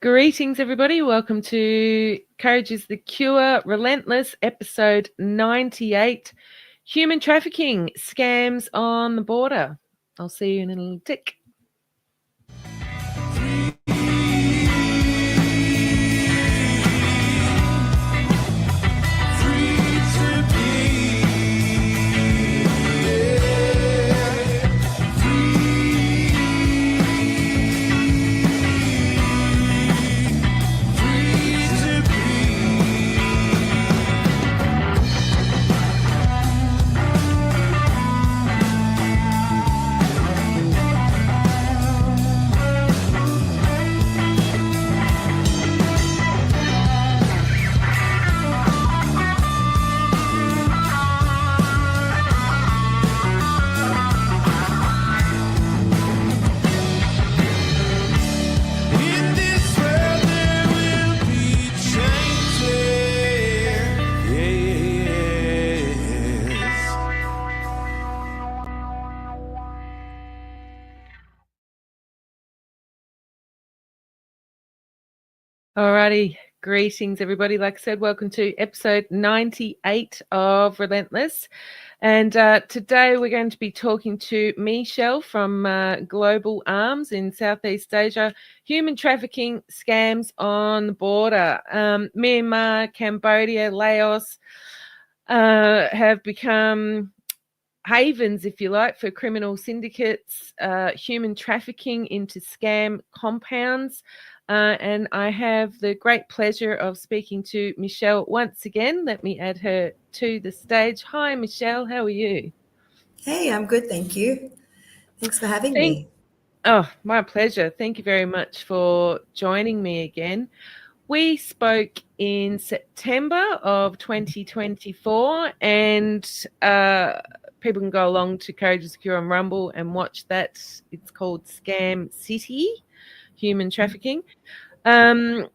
Greetings, everybody. Welcome to Courage is the Cure, Relentless, episode 98, Human Trafficking, Scams on the Border. I'll see you in a little tick. Alrighty, greetings everybody. Like I said, welcome to episode 98 of Relentless. And today we're going to be talking to Mechelle from Global Alms in Southeast Asia. Human trafficking scams on the border. Myanmar, Cambodia, Laos have become havens, if you like, for criminal syndicates, human trafficking into scam compounds. And I have the great pleasure of speaking to Mechelle once again. Let me add her to the stage. Hi, Mechelle. How are you? Hey, I'm good, thank you. Thanks for having me. Oh, my pleasure. Thank you very much for joining me again. We spoke in September of 2024, and people can go along to Courage is the Cure on Rumble and watch that. It's called Scam City, Human Trafficking. And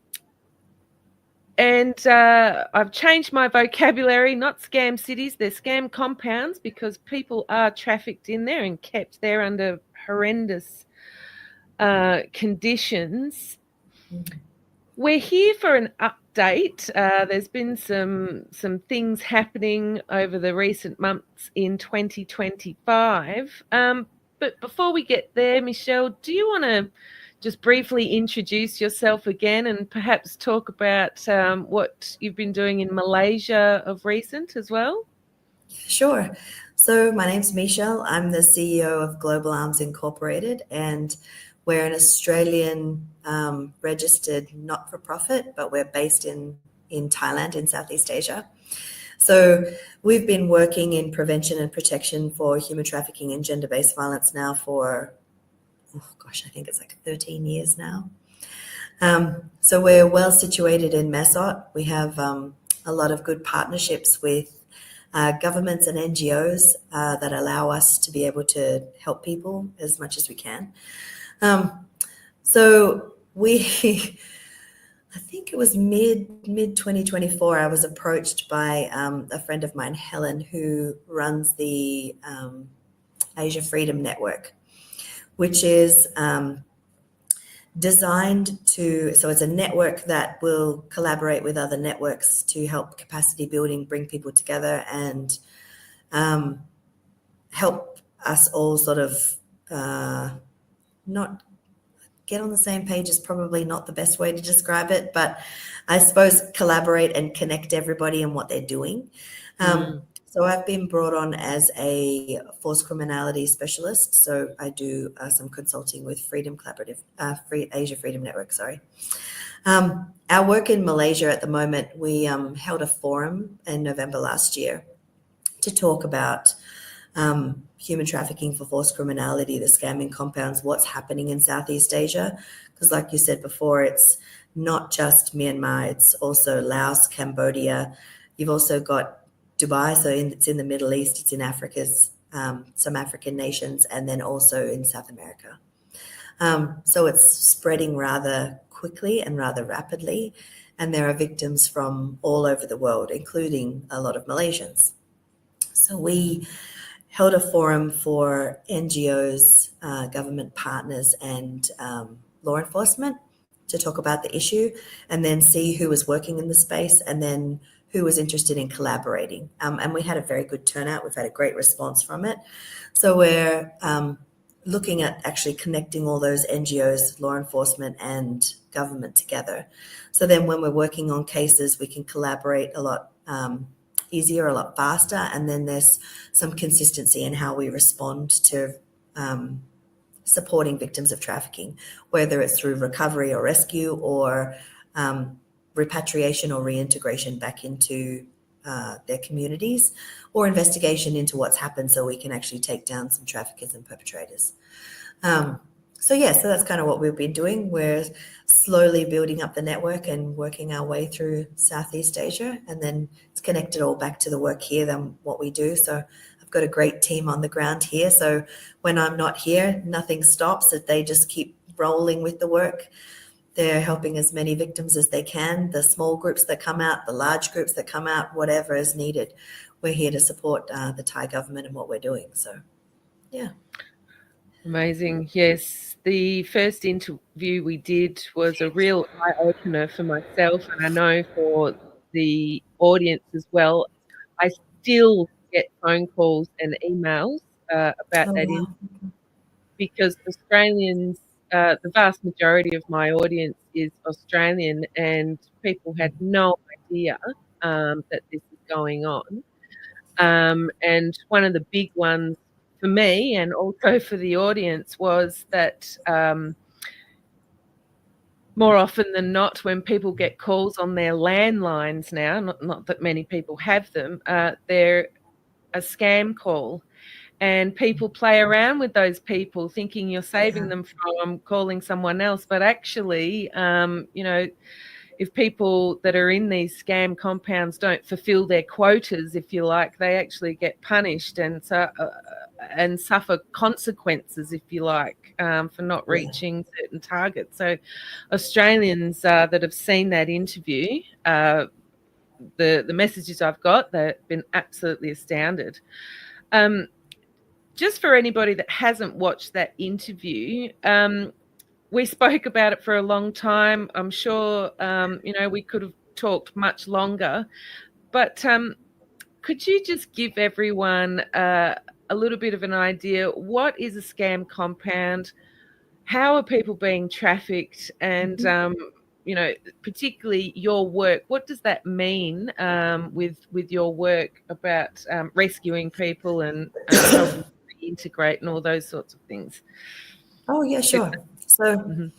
I've changed my vocabulary, not scam cities, they're scam compounds, because people are trafficked in there and kept there under horrendous conditions. We're here for an update. There's been some things happening over the recent months in 2025. But before we get there, Mechelle, do you want to just briefly introduce yourself again and perhaps talk about what you've been doing in Malaysia of recent as well? Sure. So my name's Mechelle. I'm the CEO of Global Alms Incorporated, and we're an Australian registered not-for-profit, but we're based in Thailand in Southeast Asia. So we've been working in prevention and protection for human trafficking and gender-based violence now for, I think it's like 13 years now. So we're well situated in Mesot. We have a lot of good partnerships with governments and NGOs that allow us to be able to help people as much as we can. So I think it was mid 2024, I was approached by a friend of mine, Helen, who runs the Asia Freedom Network, which is designed to, so it's a network that will collaborate with other networks to help capacity building, bring people together, and help us all sort of not get on the same page is probably not the best way to describe it, but I suppose collaborate and connect everybody in what they're doing. So I've been brought on as a forced criminality specialist. So I do some consulting with Asia Freedom Network, sorry. Our work in Malaysia at the moment, we held a forum in November last year to talk about human trafficking for forced criminality, the scamming compounds, what's happening in Southeast Asia. Because like you said before, it's not just Myanmar, it's also Laos, Cambodia. You've also got Dubai, so it's in the Middle East, it's in Africa's, some African nations, and then also in South America. So it's spreading rather quickly and rather rapidly, and there are victims from all over the world, including a lot of Malaysians. So we held a forum for NGOs, government partners, and law enforcement to talk about the issue, and then see who was working in the space, and then who was interested in collaborating. And we had a very good turnout. We've had a great response from it. So we're looking at actually connecting all those NGOs, law enforcement and government together. So then when we're working on cases, we can collaborate a lot easier, a lot faster. And then there's some consistency in how we respond to supporting victims of trafficking, whether it's through recovery or rescue, or repatriation or reintegration back into their communities, or investigation into what's happened so we can actually take down some traffickers and perpetrators. So that's kind of what we've been doing. We're slowly building up the network and working our way through Southeast Asia, and then it's connected all back to the work here than what we do. So I've got a great team on the ground here. So when I'm not here, nothing stops. They just keep rolling with the work. They're helping as many victims as they can, the small groups that come out, the large groups that come out, whatever is needed. We're here to support the Thai government and what we're doing. So, yeah. Amazing. Yes. The first interview we did was a real eye-opener for myself, and I know for the audience as well. I still get phone calls and emails about that Wow. because Australians, the vast majority of my audience is Australian, and people had no idea that this is going on. And one of the big ones for me and also for the audience was that more often than not, when people get calls on their landlines now, not that many people have them, they're a scam call. And people play around with those people thinking you're saving them from calling someone else. But actually, if people that are in these scam compounds don't fulfill their quotas, if you like, they actually get punished and suffer consequences, if you like, for not reaching certain targets. So Australians that have seen that interview, the messages I've got, they've been absolutely astounded. Just for anybody that hasn't watched that interview, we spoke about it for a long time. I'm sure, we could have talked much longer. But could you just give everyone a little bit of an idea? What is a scam compound? How are people being trafficked? And, particularly your work, what does that mean with your work about rescuing people and helping integrate and all those sorts of things? Oh, yeah, sure. So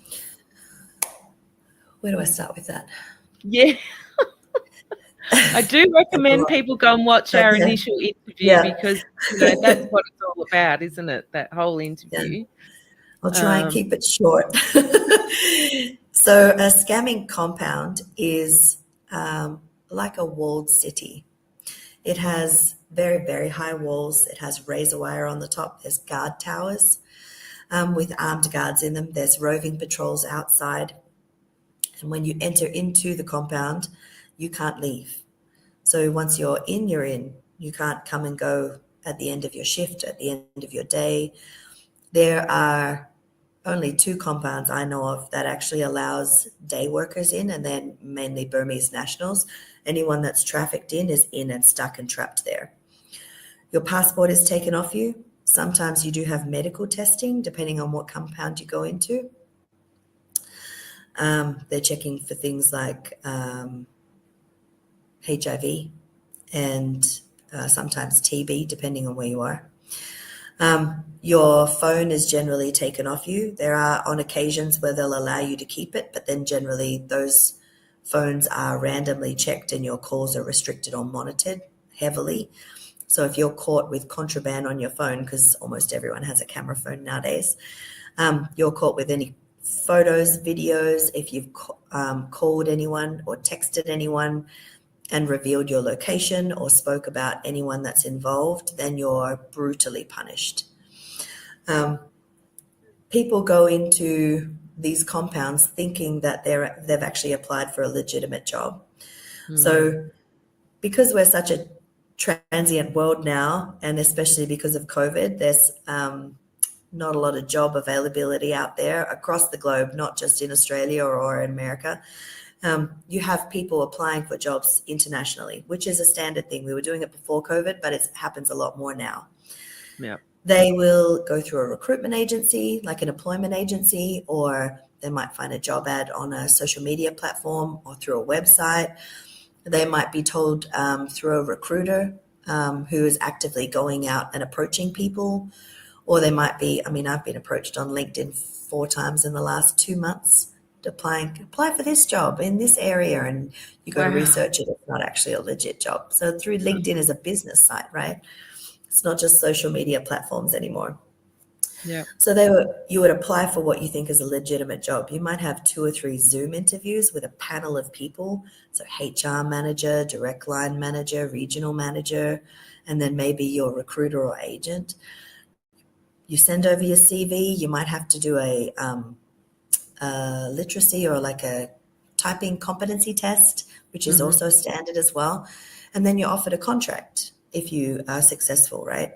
where do I start with that? Yeah. I do recommend people go and watch our initial interview because that's what it's all about, isn't it? That whole interview. I'll try and keep it short. So a scamming compound is like a walled city. It has very, very high walls. It has razor wire on the top. There's guard towers with armed guards in them. There's roving patrols outside. And when you enter into the compound, you can't leave. So once you're in, you're in. You can't come and go at the end of your shift, at the end of your day. There are only 2 compounds I know of that actually allows day workers in, and they're mainly Burmese nationals. Anyone that's trafficked in is in and stuck and trapped there. Your passport is taken off you. Sometimes you do have medical testing, depending on what compound you go into. They're checking for things like HIV and sometimes TB, depending on where you are. Your phone is generally taken off you. There are on occasions where they'll allow you to keep it, but then generally those phones are randomly checked and your calls are restricted or monitored heavily. So if you're caught with contraband on your phone, because almost everyone has a camera phone nowadays, you're caught with any photos, videos, if you've called anyone or texted anyone and revealed your location or spoke about anyone that's involved, then you're brutally punished. People go into these compounds thinking that they've actually applied for a legitimate job. So because we're such a transient world now, and especially because of COVID, there's not a lot of job availability out there across the globe, not just in Australia or in America. You have people applying for jobs internationally, which is a standard thing. We were doing it before COVID, but it happens a lot more now. Yeah. They will go through a recruitment agency, like an employment agency, or they might find a job ad on a social media platform or through a website. They might be told through a recruiter who is actively going out and approaching people, or they might be, I mean, I've been approached on LinkedIn 4 times in the last 2 months to apply for this job in this area, and you go to research it. It's not actually a legit job. So through LinkedIn as a business site, right? It's not just social media platforms anymore. Yeah. So you would apply for what you think is a legitimate job. You might have 2 or 3 Zoom interviews with a panel of people. So HR manager, direct line manager, regional manager, and then maybe your recruiter or agent. You send over your CV. You might have to do a literacy or like a typing competency test, which is also standard as well. And then you're offered a contract if you are successful, right?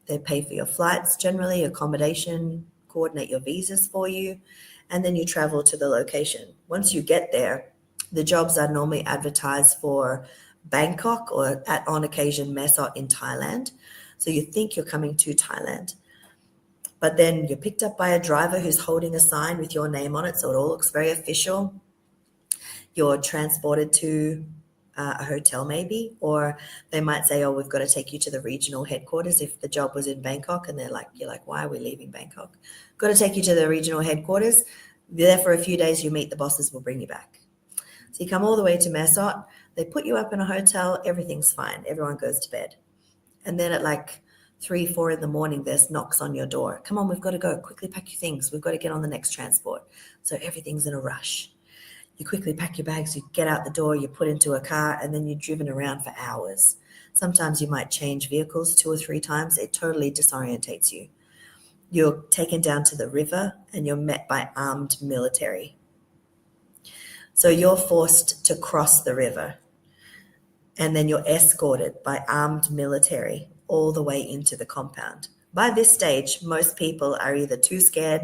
They pay for your flights, generally, accommodation, coordinate your visas for you, and then you travel to the location. Once you get there, the jobs are normally advertised for Bangkok or on occasion Mesot in Thailand. So you think you're coming to Thailand, but then you're picked up by a driver who's holding a sign with your name on it, so it all looks very official. You're transported to a hotel maybe, or they might say, oh, we've got to take you to the regional headquarters if the job was in Bangkok, and you're like, why are we leaving Bangkok? Got to take you to the regional headquarters. You're there for a few days, you meet the bosses, we'll bring you back. So you come all the way to Mesot, they put you up in a hotel, everything's fine, everyone goes to bed. And then at 3, 4 in the morning, there's knocks on your door. Come on, we've got to go, quickly pack your things, we've got to get on the next transport. So everything's in a rush. You quickly pack your bags, you get out the door, you put into a car, and then you're driven around for hours. Sometimes you might change vehicles 2 or 3 times. It totally disorientates you. You're taken down to the river and you're met by armed military. So you're forced to cross the river, and then you're escorted by armed military all the way into the compound. By this stage, most people are either too scared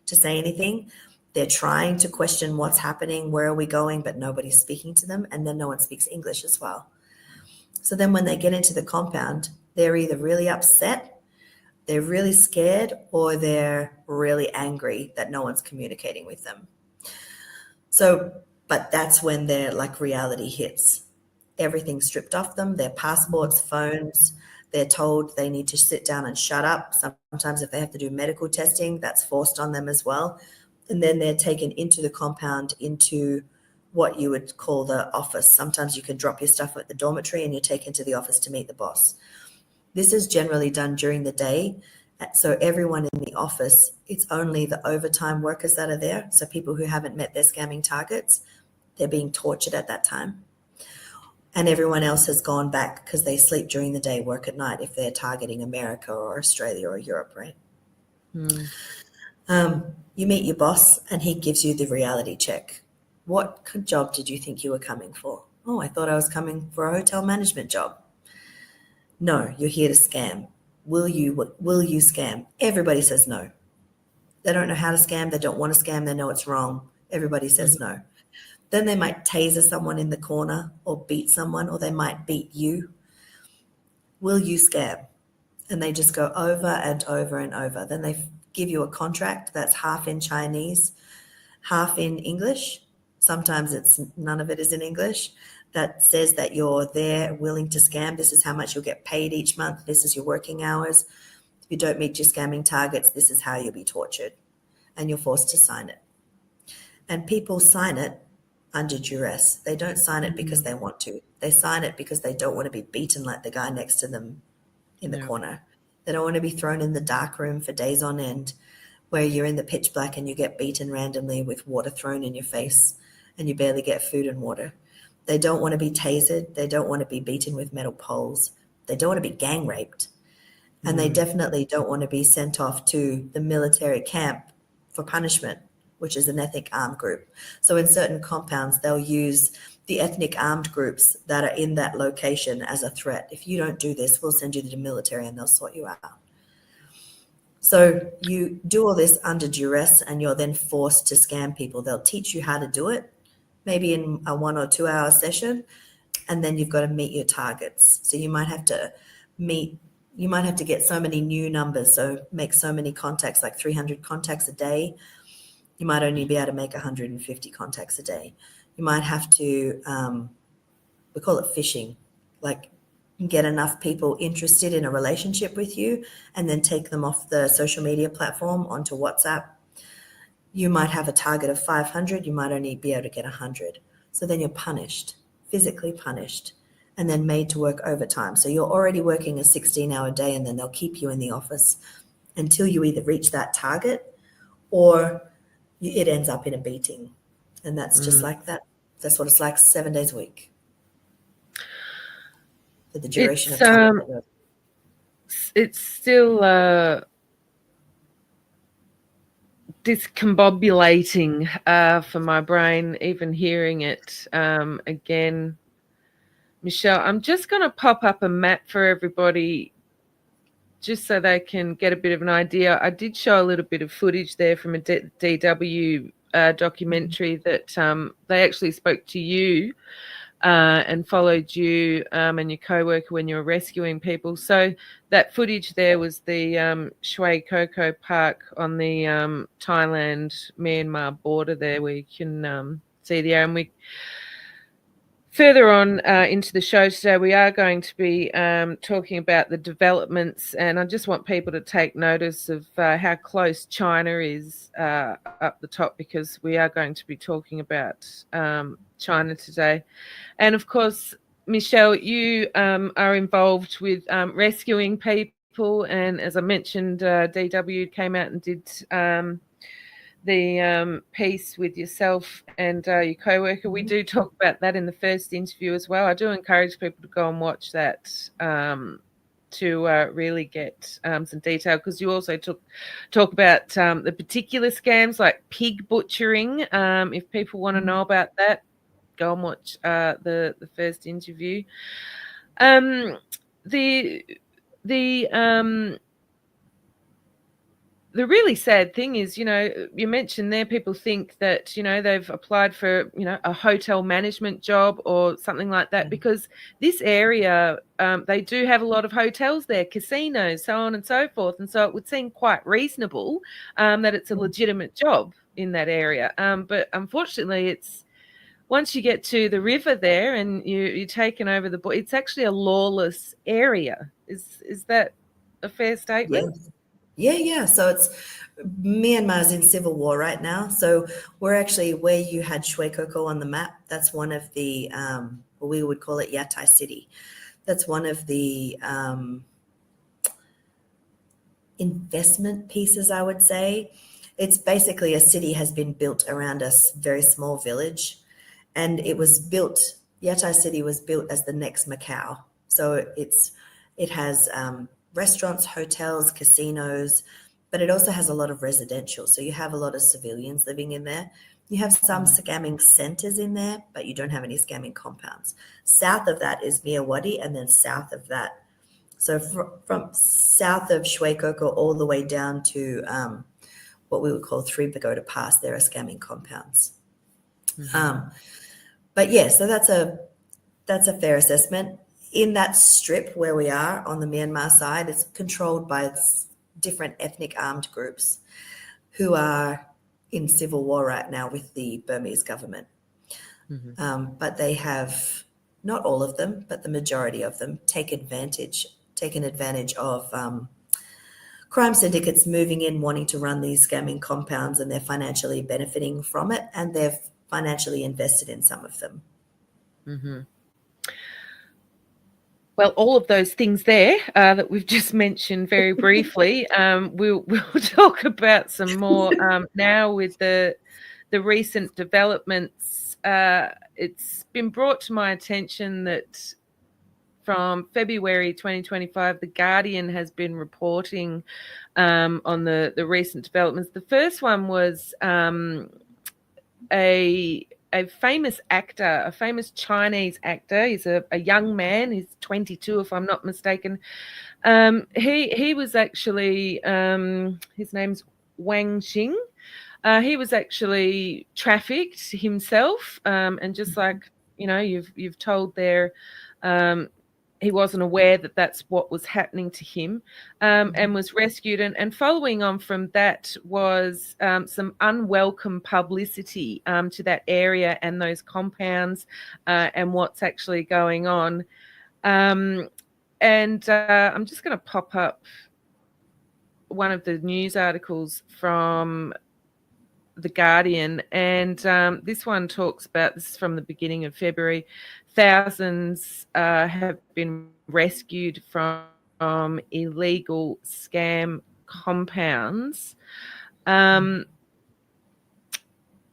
to say anything, they're trying to question what's happening, where are we going, but nobody's speaking to them, and then no one speaks English as well. So then when they get into the compound, they're either really upset, they're really scared, or they're really angry that no one's communicating with them. So, but that's when their reality hits. Everything's stripped off them, their passports, phones. They're told they need to sit down and shut up. Sometimes if they have to do medical testing, that's forced on them as well. And then they're taken into the compound, into what you would call the office. Sometimes you can drop your stuff at the dormitory and you're taken to the office to meet the boss. This is generally done during the day. So everyone in the office, it's only the overtime workers that are there. So people who haven't met their scamming targets, they're being tortured at that time. And everyone else has gone back because they sleep during the day, work at night if they're targeting America or Australia or Europe, right? You meet your boss and he gives you the reality check. What job did you think you were coming for? Oh, I thought I was coming for a hotel management job. No, you're here to scam. Will you scam? Everybody says no. They don't know how to scam. They don't want to scam. They know it's wrong. Everybody says no. Then they might taser someone in the corner or beat someone, or they might beat you. Will you scam? And they just go over and over and over. Then they give you a contract that's half in Chinese, half in English. Sometimes none of it is in English. That says that you're there willing to scam. This is how much you'll get paid each month. This is your working hours. If you don't meet your scamming targets, this is how you'll be tortured. And you're forced to sign it. And people sign it under duress. They don't sign it because they want to. They sign it because they don't want to be beaten like the guy next to them in the corner. They don't want to be thrown in the dark room for days on end where you're in the pitch black and you get beaten randomly with water thrown in your face and you barely get food and water. They don't want to be tasered. They don't want to be beaten with metal poles. They don't want to be gang raped. And they definitely don't want to be sent off to the military camp for punishment, which is an ethnic armed group. So in certain compounds, they'll use the ethnic armed groups that are in that location as a threat. If you don't do this, we'll send you to the military and they'll sort you out. So you do all this under duress and you're then forced to scam people. They'll teach you how to do it, maybe in a 1 or 2 hour session, and then you've got to meet your targets. So you might have to get so many new numbers, so make so many contacts, like 300 contacts a day. You might only be able to make 150 contacts a day. You might have to, we call it phishing, like get enough people interested in a relationship with you and then take them off the social media platform onto WhatsApp. You might have a target of 500, you might only be able to get 100. So then you're punished, physically punished, and then made to work overtime. So you're already working a 16-hour day, and then they'll keep you in the office until you either reach that target or it ends up in a beating. And that's just like that. That's what it's like 7 days a week. For the duration of time. It's still discombobulating for my brain, even hearing it again. Mechelle, I'm just going to pop up a map for everybody just so they can get a bit of an idea. I did show a little bit of footage there from a DW documentary that they actually spoke to you and followed you and your co-worker when you were rescuing people. So that footage there was the Shui Koko Park on the Thailand-Myanmar border there, where you can see the area. And we further on into the show today, we are going to be talking about the developments, and I just want people to take notice of how close China is up the top, because we are going to be talking about China today. And of course, Mechelle, you are involved with rescuing people, and as I mentioned, DW came out and did the piece with yourself and your co-worker. We do talk about that in the first interview as well. I do encourage people to go and watch that to really get some detail, because you also talk about the particular scams like pig butchering. If people want to know about that, go and watch the first interview. The really sad thing is, you mentioned there, people think that, they've applied for, a hotel management job or something like that, because this area, they do have a lot of hotels there, casinos, so on and so forth. And so it would seem quite reasonable that it's a legitimate job in that area. But unfortunately, it's, once you get to the river there and you're taken over the border, it's actually a lawless area. Is that a fair statement? Yeah. So it's Myanmar's in civil war right now. So we're actually where you had Shui Koko on the map. That's one of the, we would call it Yatai City. That's one of the investment pieces, I would say. It's basically a city has been built around a very small village, and it was built, Yatai City was built as the next Macau. So it has restaurants, hotels, casinos, but it also has a lot of residential. So you have a lot of civilians living in there. You have some scamming centers in there, but you don't have any scamming compounds. South of that is Miyawadi, and then south of that, so from south of Shui Koko all the way down to what we would call Three Pagoda Pass, there are scamming compounds. But yeah, so that's a fair assessment. In that strip where we are on the Myanmar side, it's controlled by different ethnic armed groups who are in civil war right now with the Burmese government. But they have, not all of them, but the majority of them taken advantage of crime syndicates moving in, wanting to run these scamming compounds, and they're financially benefiting from it, and they've financially invested in some of them. Well, all of those things there that we've just mentioned very briefly, we'll talk about some more now with the recent developments. It's been brought to my attention that from February 2025, The Guardian has been reporting on the recent developments. The first one was a a famous actor, a famous Chinese actor. He's a young man. He's 22, if I'm not mistaken. He was actually his name's Wang Xing. He was actually trafficked himself, and just like you've told there, he wasn't aware that that's what was happening to him, and was rescued. And following on from that was some unwelcome publicity to that area and those compounds, and what's actually going on. And I'm just going to pop up one of the news articles from The Guardian, and this one talks about, this is from the beginning of February, thousands have been rescued from illegal scam compounds.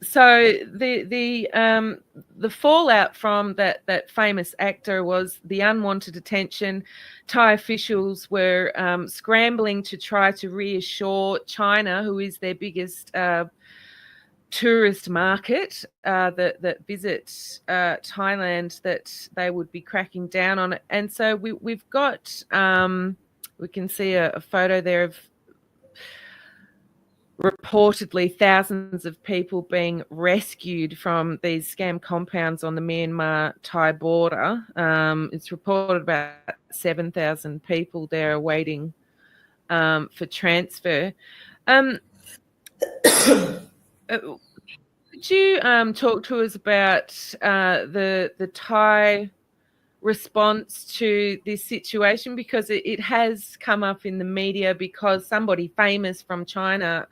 So the fallout from that famous actor was the unwanted attention. Thai officials were scrambling to try to reassure China, who is their biggest tourist market, that visit Thailand, that they would be cracking down on it. And so we've got we can see a photo there of reportedly thousands of people being rescued from these scam compounds on the Myanmar-Thai border. It's reported about 7,000 people there are waiting for transfer. Could you talk to us about the Thai response to this situation, because it has come up in the media because somebody famous from China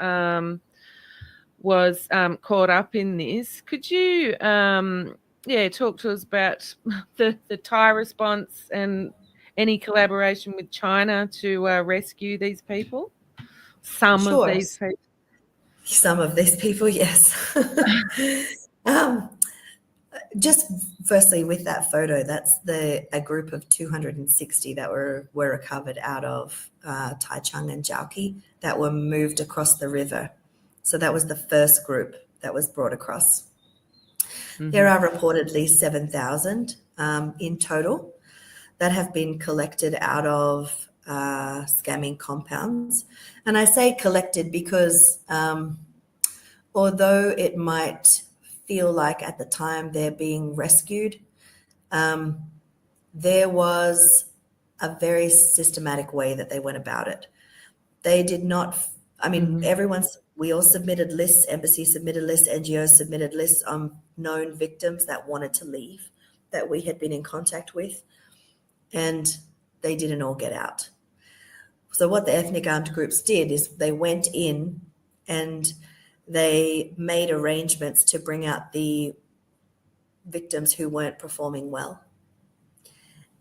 was caught up in this. Could you talk to us about the Thai response and any collaboration with China to rescue these people? Some of these people. Some of these people, yes. Just firstly, with that photo, that's a group of 260 that were recovered out of Taichung and Jiaoqi that were moved across the river. So that was the first group that was brought across. Mm-hmm. There are reportedly 7,000 in total that have been collected out of scamming compounds. And I say collected because although it might feel like at the time they're being rescued, there was a very systematic way that they went about it. They did not, we all submitted lists, embassy submitted lists, NGOs submitted lists on known victims that wanted to leave, that we had been in contact with, and they didn't all get out. So what the ethnic armed groups did is they went in and they made arrangements to bring out the victims who weren't performing well.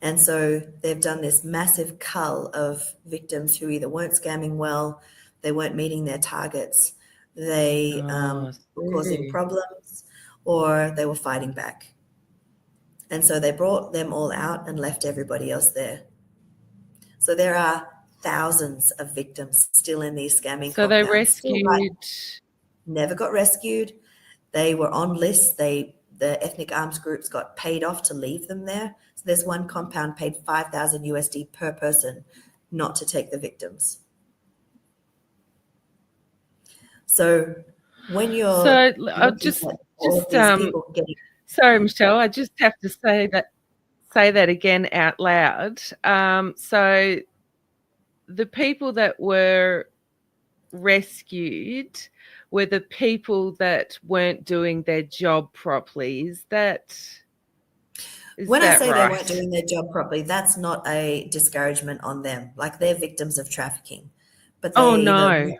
And so they've done this massive cull of victims who either weren't scamming well, they weren't meeting their targets, they were causing problems, or they were fighting back. And so they brought them all out and left everybody else there. So there are thousands of victims still in these scamming compounds. So they rescued... Never got rescued. They were on lists. The ethnic arms groups got paid off to leave them there. So there's one compound paid $5,000 per person not to take the victims. So when you're sorry, Mechelle, I just have to say that again out loud. So the people that were rescued were the people that weren't doing their job properly. When I say they weren't doing their job properly, that's not a discouragement on them. Like, they're victims of trafficking. But absolutely.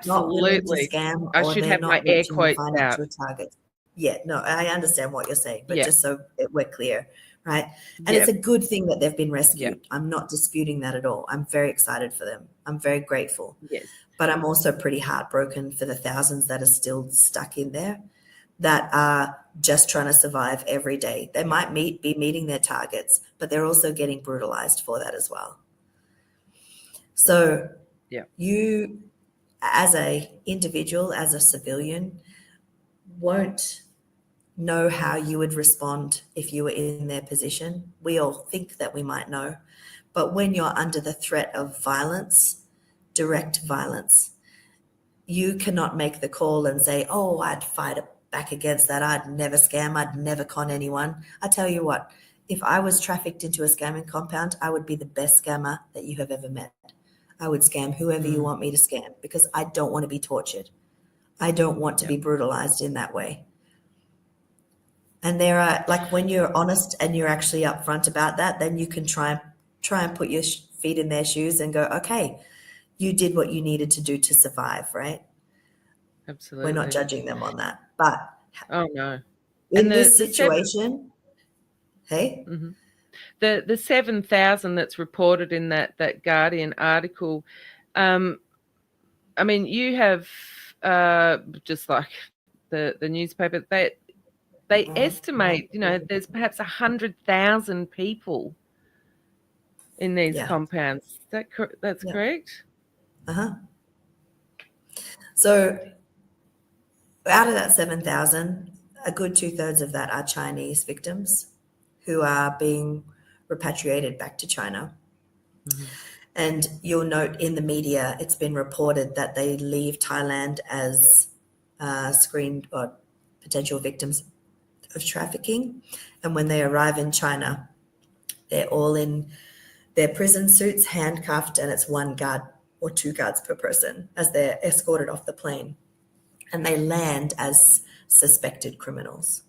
Not willing to scam, I should have my air quotes out. Targets. Yeah, no, I understand what you're saying, but just so we're clear, right? And it's a good thing that they've been rescued. I'm not disputing that at all. I'm very excited for them. I'm very grateful. Yes. But I'm also pretty heartbroken for the thousands that are still stuck in there, that are just trying to survive every day. They might be meeting their targets, but they're also getting brutalized for that as well. So you, as a individual, as a civilian, know how you would respond if you were in their position. We all think that we might know. But when you're under the threat of violence, direct violence, you cannot make the call and say, oh, I'd fight back against that. I'd never scam. I'd never con anyone. I tell you what, if I was trafficked into a scamming compound, I would be the best scammer that you have ever met. I would scam whoever you want me to scam because I don't want to be tortured. I don't want to be brutalized in that way. And there are, like, when you're honest and you're actually upfront about that, then you can try and put your feet in their shoes and go, okay, you did what you needed to do to survive, right? Absolutely. We're not judging them on that. But oh no, in this situation, hey? Mm-hmm. The 7,000 that's reported in that Guardian article, I mean, you have just like the newspaper, they estimate, you know, there's perhaps 100,000 people in these compounds. That's correct? Uh-huh. So out of that 7,000, a good 2/3 of that are Chinese victims who are being repatriated back to China. Mm-hmm. And you'll note in the media, it's been reported that they leave Thailand as screened or potential victims of trafficking. And when they arrive in China, they're all in their prison suits, handcuffed, and it's one guard or two guards per person as they're escorted off the plane. And they land as suspected criminals.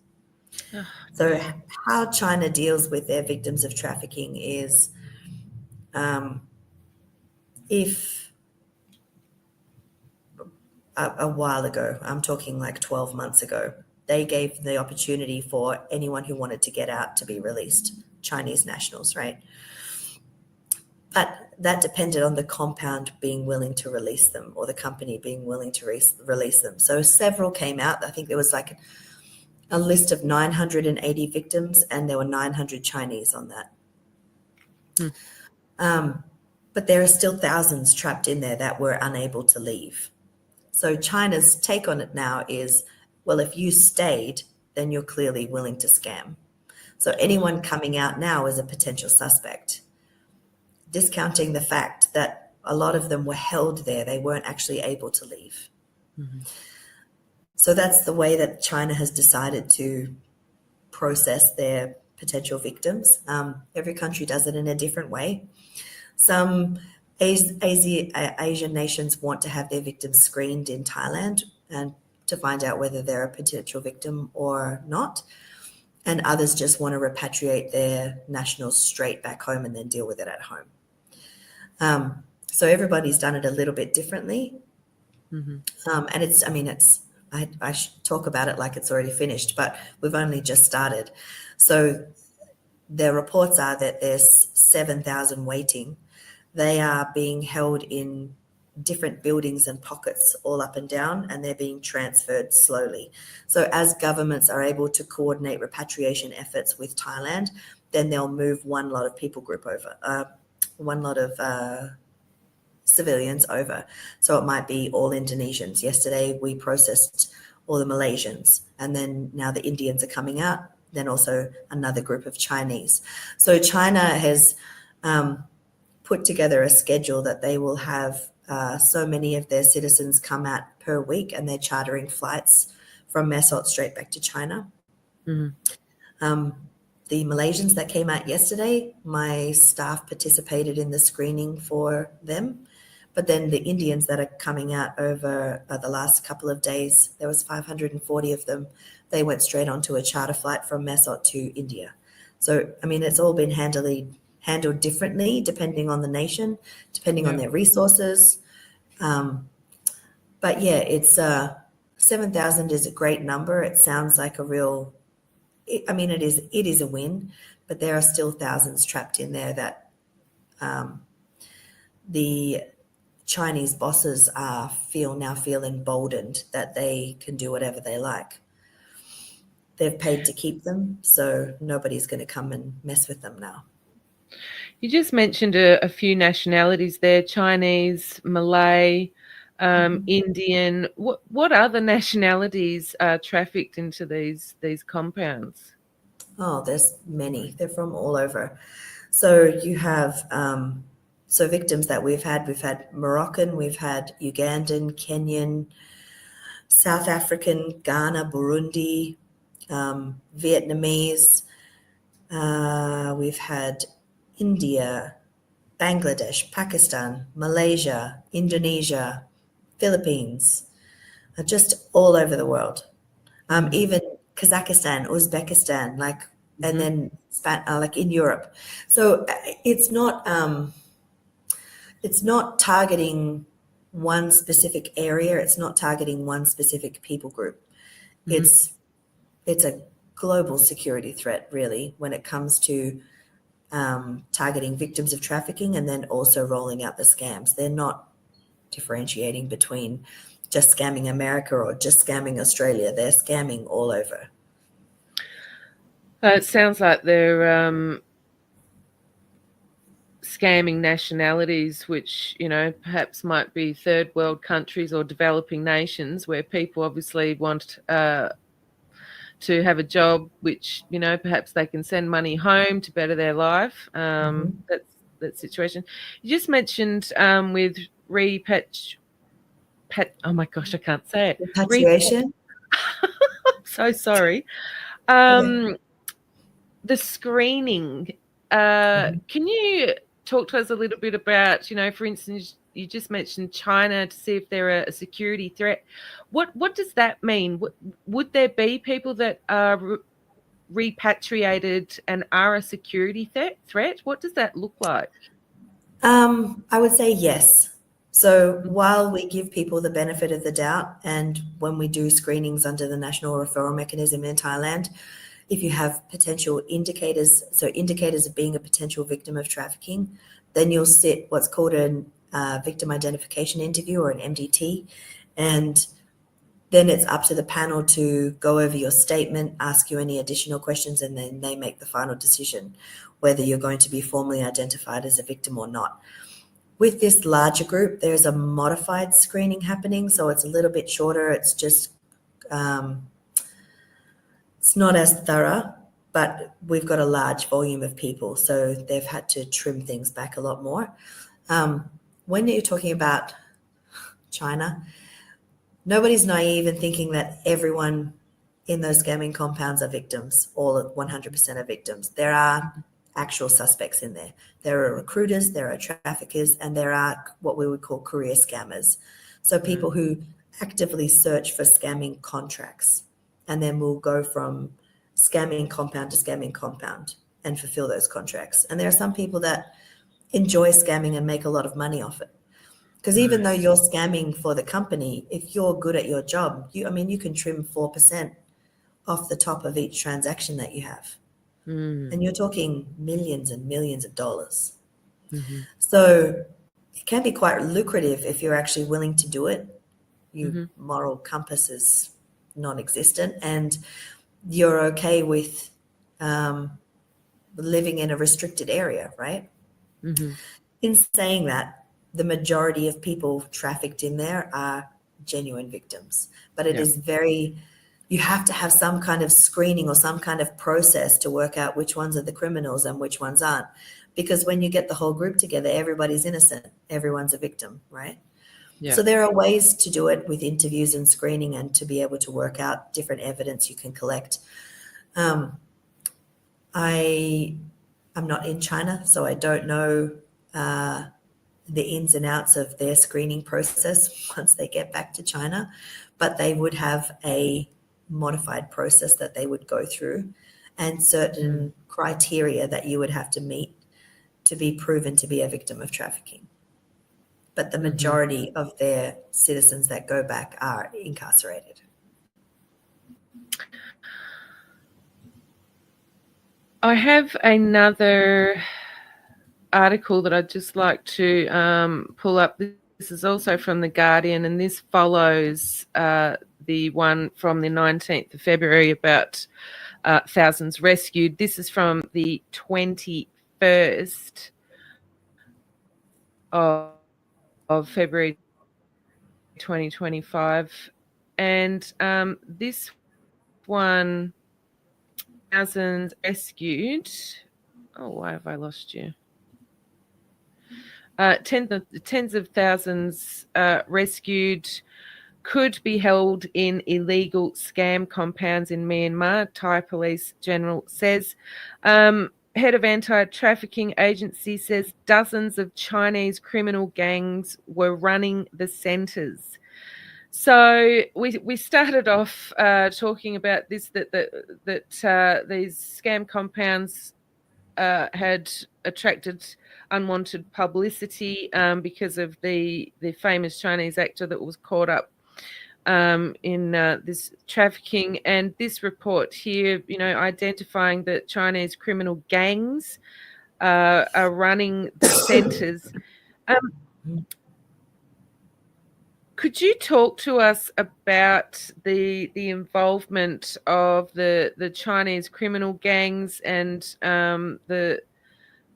Oh, so how China deals with their victims of trafficking is if a while ago, I'm talking like 12 months ago, they gave the opportunity for anyone who wanted to get out to be released, Chinese nationals, right? But that depended on the compound being willing to release them or the company being willing to release them. So several came out. I think there was like a list of 980 victims and there were 900 Chinese on that. But there are still thousands trapped in there that were unable to leave. So China's take on it now is, well, if you stayed, then you're clearly willing to scam. So anyone coming out now is a potential suspect, discounting the fact that a lot of them were held there. They weren't actually able to leave. Mm-hmm. So that's the way that China has decided to process their potential victims. Every country does it in a different way. Some Asian nations want to have their victims screened in Thailand and to find out whether they're a potential victim or not. And others just want to repatriate their nationals straight back home and then deal with it at home. So everybody's done it a little bit differently. Mm-hmm. And I talk about it like it's already finished, but we've only just started. So the reports are that there's 7,000 waiting. They are being held in different buildings and pockets all up and down, and they're being transferred slowly. So as governments are able to coordinate repatriation efforts with Thailand, then they'll move one lot of people group over, one lot of civilians over. So it might be all Indonesians. Yesterday we processed all the Malaysians, and then now the Indians are coming out, then also another group of Chinese. So China has put together a schedule that they will have so many of their citizens come out per week, and they're chartering flights from Mesot straight back to China. Mm-hmm. The Malaysians that came out yesterday, my staff participated in the screening for them. But then the Indians that are coming out over the last couple of days, there was 540 of them. They went straight onto a charter flight from Mesot to India. So, I mean, it's all been handled differently depending on the nation, depending on their resources. But yeah, it's 7,000 is a great number. It sounds like a real, it is a win, but there are still thousands trapped in there that the Chinese bosses feel emboldened that they can do whatever they like. They've paid to keep them, so nobody's going to come and mess with them now. You just mentioned a few nationalities there, Chinese, Malay. Indian. What other nationalities are trafficked into these compounds? Oh, there's many. They're from all over. So you have so victims that we've had Moroccan, we've had Ugandan, Kenyan, South African, Ghana, Burundi, Vietnamese. We've had India, Bangladesh, Pakistan, Malaysia, Indonesia, Philippines, just all over the world. Even Kazakhstan, Uzbekistan, like, and then like in Europe. So it's not targeting one specific area. It's not targeting one specific people group. It's a global security threat, really, when it comes to targeting victims of trafficking and then also rolling out the scams. They're not differentiating between just scamming America or just scamming Australia. They're scamming all over. It sounds like they're scamming nationalities, which, you know, perhaps might be third world countries or developing nations where people obviously want to have a job, which, you know, perhaps they can send money home to better their life. That's that situation. You just mentioned with oh my gosh, I can't say it. Repatriation. So sorry. Okay. The screening. Can you talk to us a little bit about, you know, for instance, you just mentioned China to see if they're a security threat. What does that mean? Would there be people that are repatriated and are a security threat? What does that look like? I would say yes. So while we give people the benefit of the doubt, and when we do screenings under the National Referral Mechanism in Thailand, if you have potential indicators, so indicators of being a potential victim of trafficking, then you'll sit what's called a victim identification interview, or an MDT, and then it's up to the panel to go over your statement, ask you any additional questions, and then they make the final decision whether you're going to be formally identified as a victim or not. With this larger group, there's a modified screening happening, so it's a little bit shorter. It's just it's not as thorough, but we've got a large volume of people, so they've had to trim things back a lot more. When you're talking about China, nobody's naive in thinking that everyone in those scamming compounds are victims, all 100% are victims. There are actual suspects in there. There are recruiters, there are traffickers, and there are what we would call career scammers. So people who actively search for scamming contracts and then will go from scamming compound to scamming compound and fulfill those contracts. And there are some people that enjoy scamming and make a lot of money off it. Because even though you're scamming for the company, if you're good at your job, you can trim 4% off the top of each transaction that you have. And you're talking millions and millions of dollars. So it can be quite lucrative if you're actually willing to do it. Your moral compass is non-existent, and you're okay with living in a restricted area, right? In saying that, the majority of people trafficked in there are genuine victims, but it is you have to have some kind of screening or some kind of process to work out which ones are the criminals and which ones aren't. Because when you get the whole group together, everybody's innocent. Everyone's a victim, right? Yeah. So there are ways to do it with interviews and screening, and to be able to work out different evidence you can collect. I'm not in China, so I don't know the ins and outs of their screening process once they get back to China, but they would have a modified process that they would go through, and certain criteria that you would have to meet to be proven to be a victim of trafficking. But the majority of their citizens that go back are incarcerated. I have another article that I'd just like to pull up. This is also from The Guardian, and this follows the one from the 19th of February about thousands rescued. This is from the 21st of February 2025. And this one, thousands rescued. Oh, why have I lost you? Tens of thousands rescued could be held in illegal scam compounds in Myanmar, Thai Police General says. Head of anti-trafficking agency says dozens of Chinese criminal gangs were running the centres. So we started off talking about this, that these scam compounds had attracted unwanted publicity because of the famous Chinese actor that was caught up in this trafficking. And this report here, identifying that Chinese criminal gangs are running the centres. Could you talk to us about the involvement of the Chinese criminal gangs and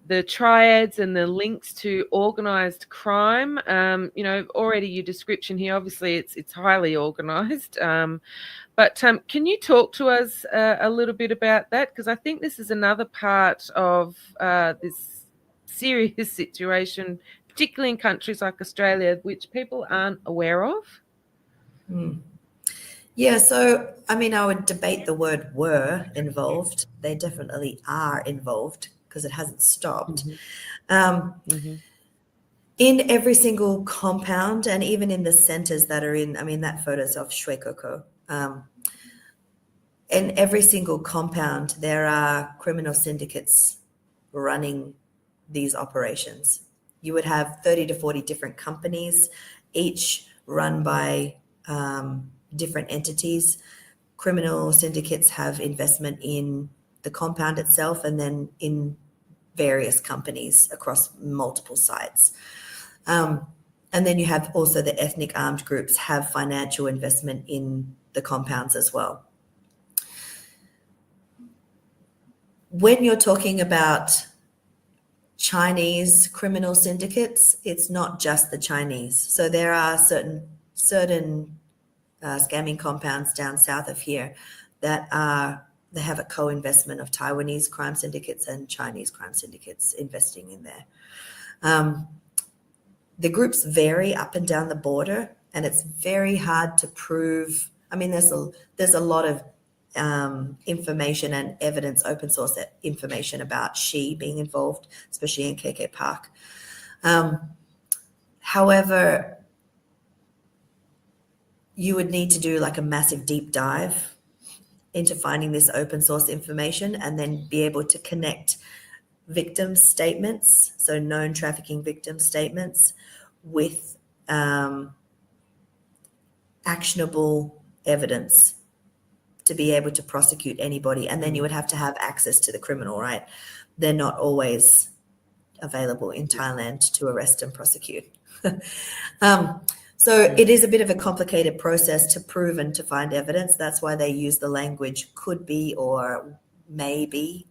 the triads and the links to organised crime? Already your description here, obviously it's highly organised. But can you talk to us a little bit about that? Because I think this is another part of this serious situation, particularly in countries like Australia, which people aren't aware of. Yeah, so I would debate the word were involved. They definitely are involved because it hasn't stopped. In every single compound and even in the centres that are in, that photo's of Shui Koko. In every single compound, there are criminal syndicates running these operations. You would have 30 to 40 different companies, each run by different entities. Criminal syndicates have investment in the compound itself and then in various companies across multiple sites. And then you have also the ethnic armed groups have financial investment in the compounds as well. When you're talking about Chinese criminal syndicates, it's not just the Chinese. So there are certain scamming compounds down south of here that they have a co-investment of Taiwanese crime syndicates and Chinese crime syndicates investing in there. The groups vary up and down the border, and it's very hard to prove. There's a lot of information and evidence, open source information about Xi being involved, especially in KK Park. However, you would need to do like a massive deep dive into finding this open source information and then be able to connect victim statements, so known trafficking victim statements, with actionable evidence to be able to prosecute anybody. And then you would have to have access to the criminal, right? They're not always available in Thailand to arrest and prosecute. So it is a bit of a complicated process to prove and to find evidence. That's why they use the language could be or may be.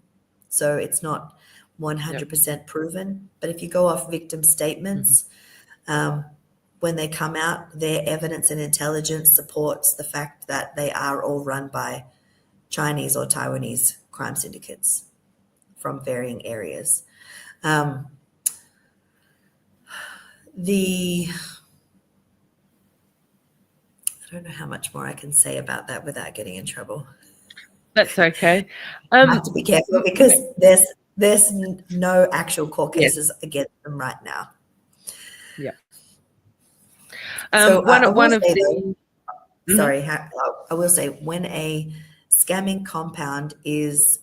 So it's not 100% proven. But if you go off victim statements, when they come out, their evidence and intelligence supports the fact that they are all run by Chinese or Taiwanese crime syndicates from varying areas. I don't know how much more I can say about that without getting in trouble. That's okay. I have to be careful because there's no actual court cases against them right now. Yeah. So I will say when a scamming compound is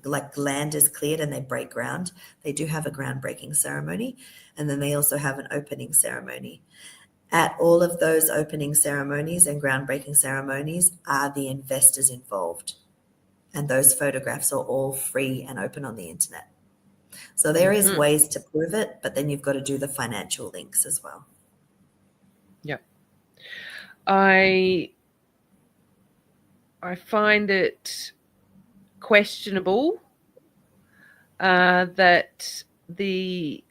like land is cleared and they break ground, they do have a groundbreaking ceremony, and then they also have an opening ceremony. At all of those opening ceremonies and groundbreaking ceremonies are the investors involved, and those photographs are all free and open on the internet. So there is ways to prove it, but then you've got to do the financial links as well. Yeah. I find it questionable that the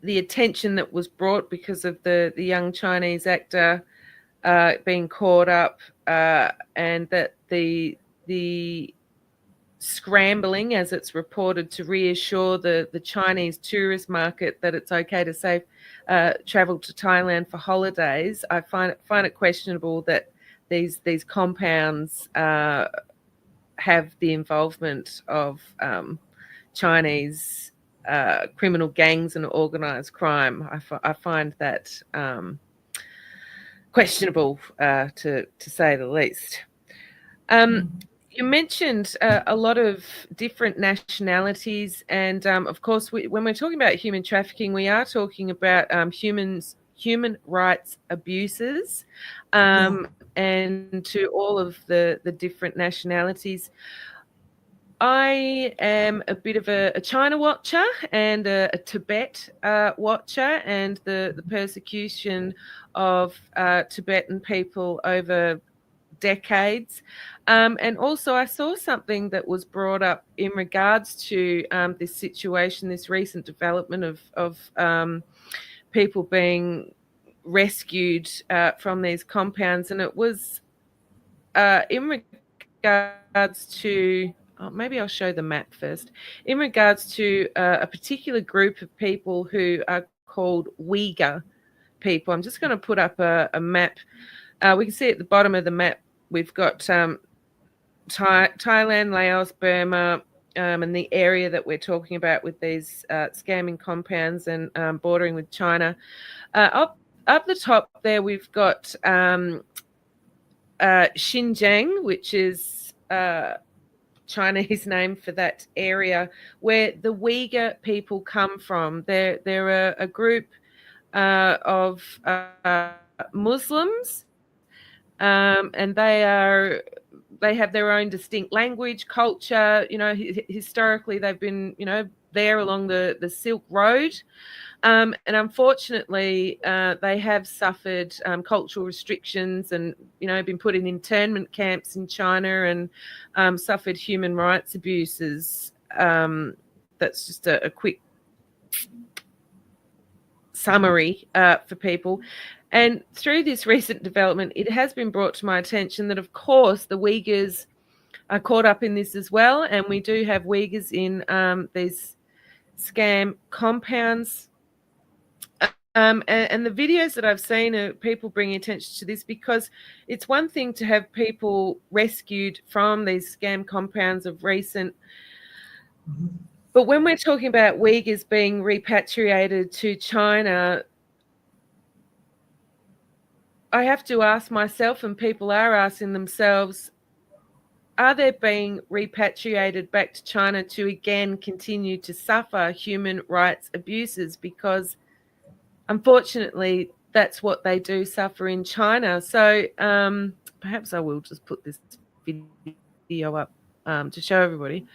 the attention that was brought because of the young Chinese actor being caught up, and that the scrambling, as it's reported, to reassure the Chinese tourist market that it's okay to safe travel to Thailand for holidays. I find it questionable that these compounds have the involvement of Chinese criminal gangs and organised crime. I find that questionable, to say the least. You mentioned a lot of different nationalities, and of course, when we're talking about human trafficking, we are talking about human rights abuses, and to all of the different nationalities. I am a bit of a China watcher and a Tibet watcher, and the persecution of Tibetan people over decades. And also I saw something that was brought up in regards to this situation, this recent development of people being rescued from these compounds. And it was in regards to, maybe I'll show the map first, in regards to a particular group of people who are called Uyghur people. I'm just going to put up a map. We can see at the bottom of the map, we've got Thailand, Laos, Burma, and the area that we're talking about with these scamming compounds and bordering with China. Up the top there, we've got Xinjiang, which is Chinese name for that area, where the Uyghur people come from. They're a group of Muslims, and they have their own distinct language, culture. Historically, they've been, there along the Silk Road. And unfortunately, they have suffered cultural restrictions and, been put in internment camps in China and suffered human rights abuses. That's just a quick summary for people. And through this recent development, it has been brought to my attention that, of course, the Uyghurs are caught up in this as well. And we do have Uyghurs in these scam compounds. And the videos that I've seen are people bringing attention to this, because it's one thing to have people rescued from these scam compounds of recent, but when we're talking about Uyghurs being repatriated to China, I have to ask myself, and people are asking themselves, are they being repatriated back to China to again continue to suffer human rights abuses? Because unfortunately, that's what they do suffer in China. So perhaps I will just put this video up to show everybody.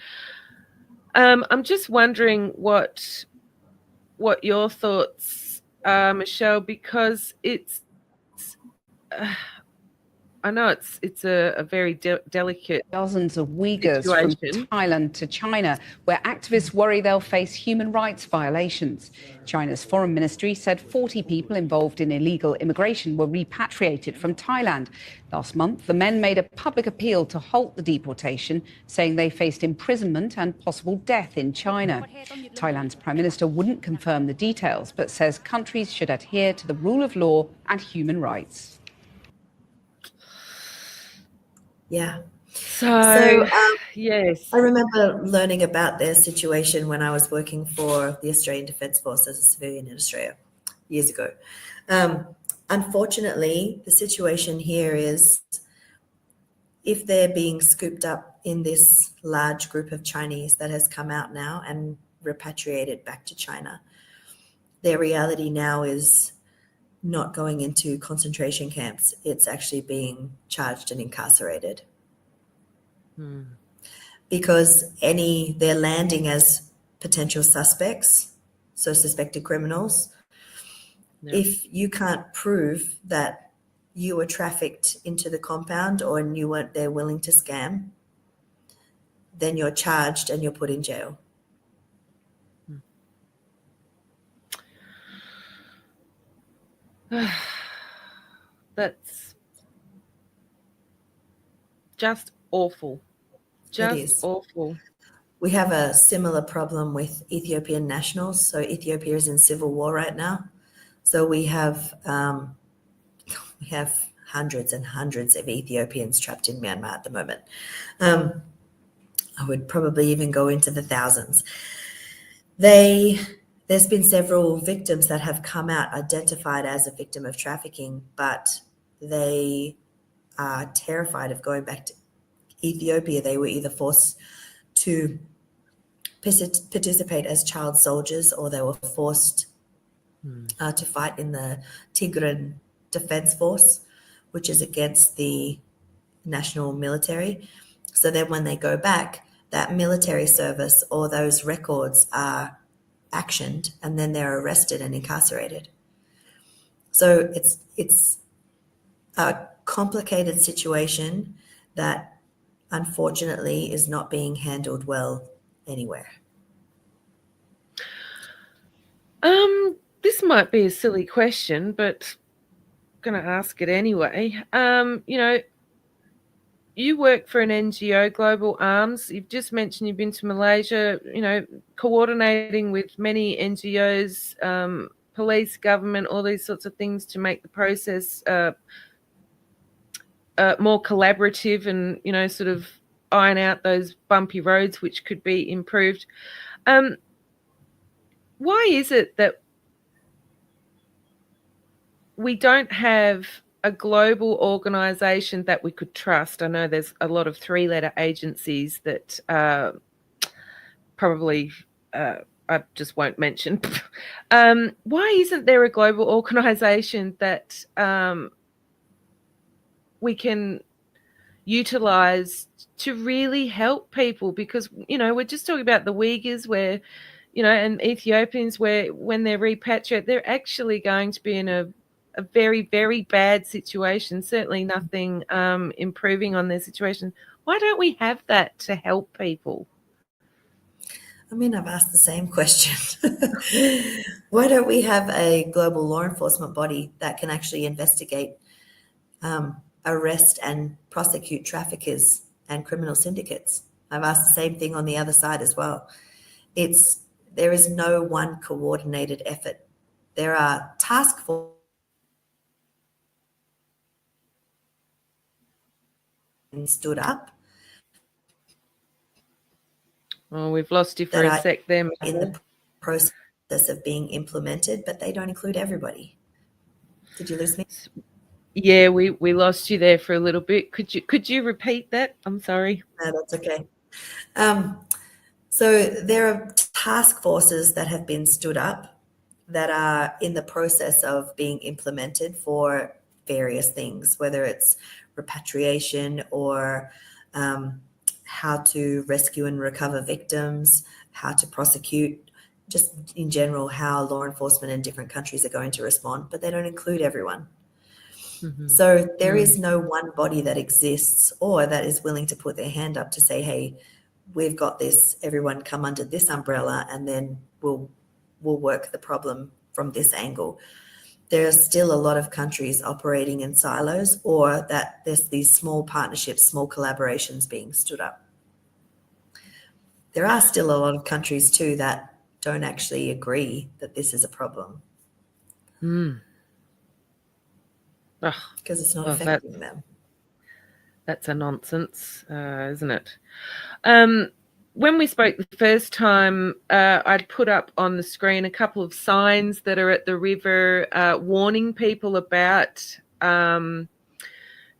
I'm just wondering what your thoughts are, Mechelle, because it's I know it's a very delicate dozens of Uyghurs situation from Thailand to China, where activists worry they'll face human rights violations. China's foreign ministry said 40 people involved in illegal immigration were repatriated from Thailand. Last month, the men made a public appeal to halt the deportation, saying they faced imprisonment and possible death in China. Thailand's Prime Minister wouldn't confirm the details, but says countries should adhere to the rule of law and human rights. Yeah. So yes. I remember learning about their situation when I was working for the Australian Defence Force as a civilian in Australia years ago. Unfortunately, the situation here is, if they're being scooped up in this large group of Chinese that has come out now and repatriated back to China, their reality now is not going into concentration camps. It's actually being charged and incarcerated. Because they're landing as potential suspects, so suspected criminals. Yeah. If you can't prove that you were trafficked into the compound or you weren't there willing to scam, then you're charged and you're put in jail. That's just awful. It is. Awful. We have a similar problem with Ethiopian nationals. So Ethiopia is in civil war right now. So we have hundreds and hundreds of Ethiopians trapped in Myanmar at the moment. I would probably even go into the thousands. There's been several victims that have come out identified as a victim of trafficking, but they are terrified of going back to Ethiopia. They were either forced to participate as child soldiers, or they were forced to fight in the Tigray Defense Force, which is against the national military. So then when they go back, that military service or those records are actioned, and then they're arrested and incarcerated. So it's a complicated situation that unfortunately is not being handled well anywhere. This might be a silly question, but I'm going to ask it anyway. You work for an NGO, Global Alms. You've just mentioned you've been to Malaysia, coordinating with many NGOs, police, government, all these sorts of things to make the process more collaborative and, sort of iron out those bumpy roads which could be improved. Why is it that we don't have a global organisation that we could trust? I know there's a lot of three-letter agencies that probably I just won't mention. Why isn't there a global organisation that we can utilise to really help people? Because, we're just talking about the Uyghurs where, and Ethiopians where when they're repatriated, they're actually going to be in a very, very bad situation, certainly nothing improving on their situation. Why don't we have that to help people? I mean, I've asked the same question. Why don't we have a global law enforcement body that can actually investigate, arrest and prosecute traffickers and criminal syndicates? I've asked the same thing on the other side as well. There is no one coordinated effort. There are task forces stood up. Oh, we've lost you for a sec there, in the process of being implemented, but they don't include everybody. Did you lose me? Yeah, we lost you there for a little bit. Could you repeat that? I'm sorry. No, that's okay. So there are task forces that have been stood up that are in the process of being implemented for various things, whether it's repatriation or how to rescue and recover victims, how to prosecute, just in general, how law enforcement in different countries are going to respond, but they don't include everyone. Mm-hmm. So there is no one body that exists or that is willing to put their hand up to say, hey, we've got this, everyone come under this umbrella, and then we'll work the problem from this angle. There are still a lot of countries operating in silos, or that there's these small partnerships, small collaborations being stood up. There are still a lot of countries too that don't actually agree that this is a problem. Because it's not affecting them. That's a nonsense, isn't it? When we spoke the first time, I'd put up on the screen a couple of signs that are at the river warning people about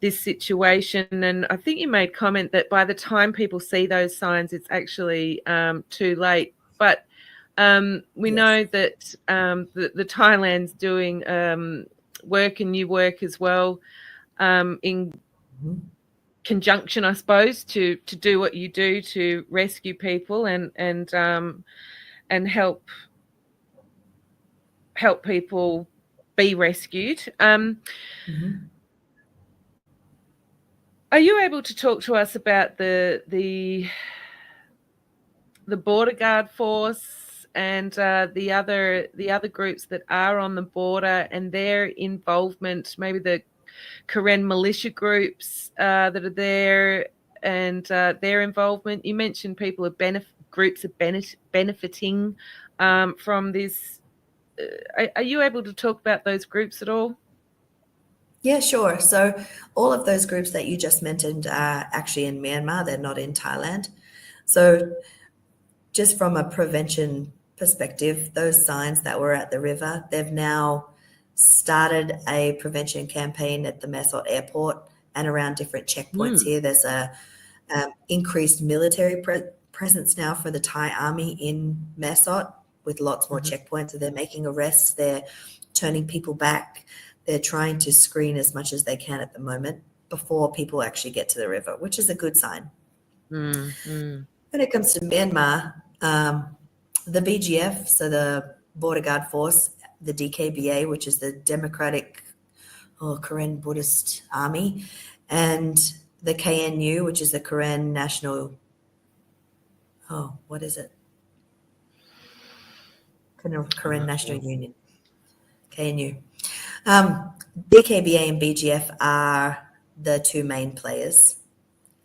this situation. And I think you made comment that by the time people see those signs, it's actually too late. But we know that the Thailand's doing work and new work as well in conjunction, I suppose, to do what you do to rescue people and help people be rescued. Are you able to talk to us about the border guard force and the other groups that are on the border and their involvement, maybe the Karen militia groups that are there and their involvement. You mentioned people are groups are benefiting from this. Are you able to talk about those groups at all? Yeah, sure. So all of those groups that you just mentioned are actually in Myanmar. They're not in Thailand. So just from a prevention perspective, those signs that were at the river, they've now started a prevention campaign at the Mae Sot airport and around different checkpoints here. There's a increased military presence now for the Thai army in Mae Sot with lots more checkpoints. So they're making arrests. They're turning people back. They're trying to screen as much as they can at the moment before people actually get to the river, which is a good sign. When it comes to Myanmar, the BGF, so the Border Guard Force, the DKBA, which is the Democratic Karen Buddhist Army, and the KNU, which is the Karen National, Karen National Union, KNU. DKBA and BGF are the two main players,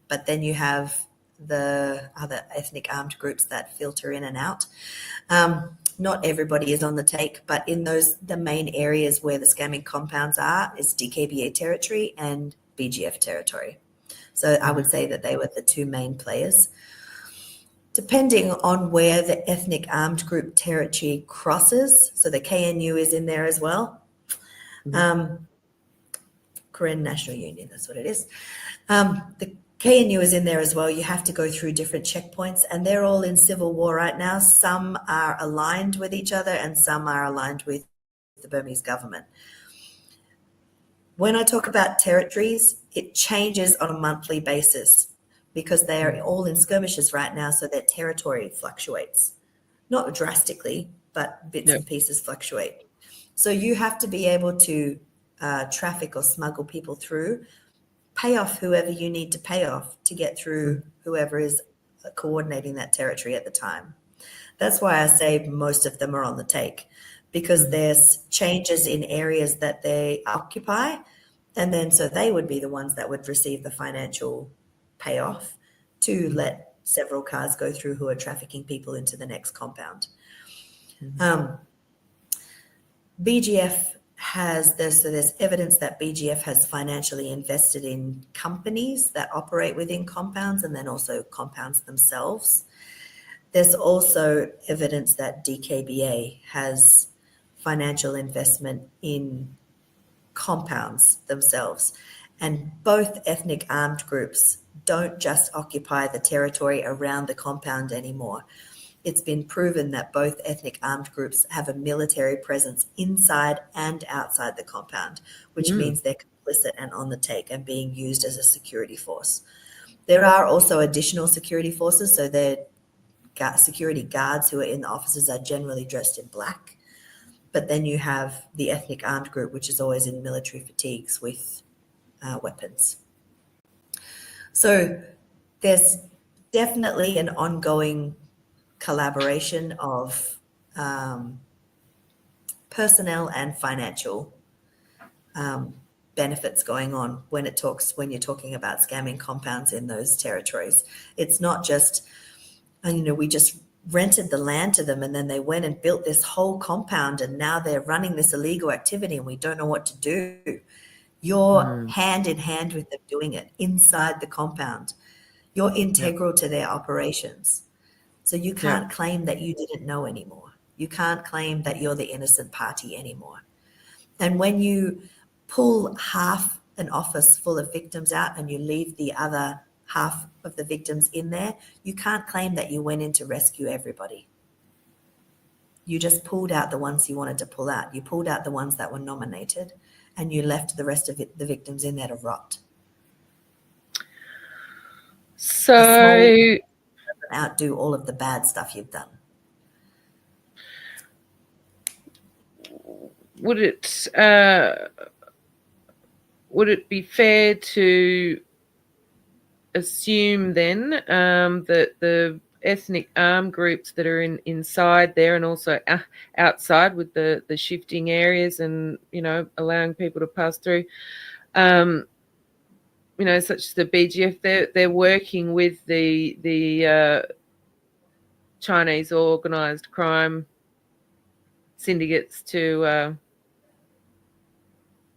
but then you have the other ethnic armed groups that filter in and out. Not everybody is on the take, but in the main areas where the scamming compounds are is DKBA territory and BGF territory. So I would say that they were the two main players. Depending on where the ethnic armed group territory crosses, so the KNU is in there as well. Karen National Union, that's what it is. The KNU is in there as well. You have to go through different checkpoints, and they're all in civil war right now. Some are aligned with each other and some are aligned with the Burmese government. When I talk about territories, it changes on a monthly basis because they are all in skirmishes right now, so their territory fluctuates. Not drastically, but bits and pieces fluctuate. So you have to be able to traffic or smuggle people through, pay off whoever you need to pay off to get through whoever is coordinating that territory at the time. That's why I say most of them are on the take, because there's changes in areas that they occupy, and then so they would be the ones that would receive the financial payoff to let several cars go through who are trafficking people into the next compound. BGF there's evidence that BGF has financially invested in companies that operate within compounds and then also compounds themselves. There's also evidence that DKBA has financial investment in compounds themselves. And both ethnic armed groups don't just occupy the territory around the compound anymore. It's been proven that both ethnic armed groups have a military presence inside and outside the compound, which means they're complicit and on the take and being used as a security force. There are also additional security forces, so their security guards who are in the offices are generally dressed in black. But then you have the ethnic armed group, which is always in military fatigues with weapons. So there's definitely an ongoing collaboration of personnel and financial benefits going on when you're talking about scamming compounds in those territories. It's not just, we just rented the land to them and then they went and built this whole compound and now they're running this illegal activity and we don't know what to do. You're hand in hand with them doing it inside the compound. You're integral to their operations. So you can't claim that you didn't know anymore. You can't claim that you're the innocent party anymore. And when you pull half an office full of victims out and you leave the other half of the victims in there, you can't claim that you went in to rescue everybody. You just pulled out the ones you wanted to pull out. You pulled out the ones that were nominated and you left the rest of the victims in there to rot. So outdo all of the bad stuff you've done. Would it be fair to assume then that the ethnic armed groups that are inside there, and also outside with the shifting areas, and allowing people to pass through. Such as the BGF, they're working with the Chinese organised crime syndicates to